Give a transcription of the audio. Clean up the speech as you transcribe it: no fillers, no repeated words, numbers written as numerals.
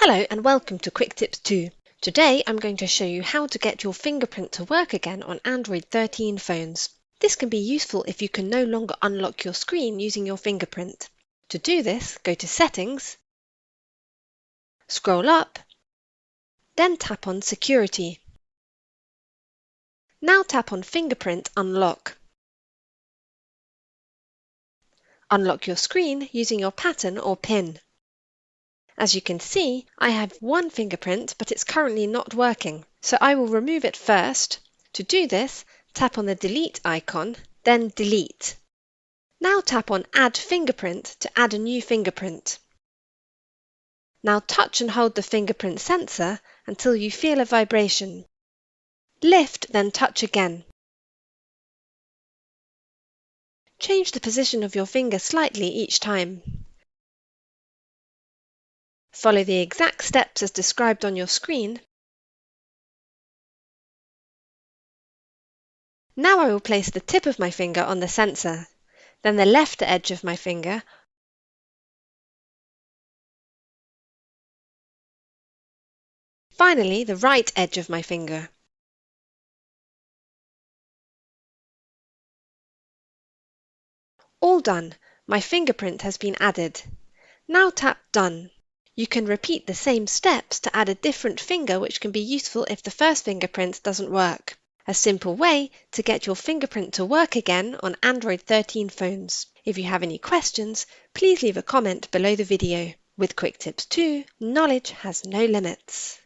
Hello and welcome to QuickTipsTo. Today I'm going to show you how to get your fingerprint to work again on Android 13 phones. This can be useful if you can no longer unlock your screen using your fingerprint. To do this, go to Settings, scroll up, then tap on Security. Now tap on Fingerprint Unlock. Unlock your screen using your pattern or PIN. As you can see, I have one fingerprint, but it's currently not working, so I will remove it first. To do this, tap on the Delete icon, then Delete. Now tap on Add Fingerprint to add a new fingerprint. Now touch and hold the fingerprint sensor until you feel a vibration. Lift, then touch again. Change the position of your finger slightly each time. Follow the exact steps as described on your screen. Now I will place the tip of my finger on the sensor, then the left edge of my finger, finally the right edge of my finger. All done. My fingerprint has been added. Now tap Done. You can repeat the same steps to add a different finger, which can be useful if the first fingerprint doesn't work. A simple way to get your fingerprint to work again on Android 13 phones. If you have any questions, please leave a comment below the video. With QuickTipsTo, knowledge has no limits.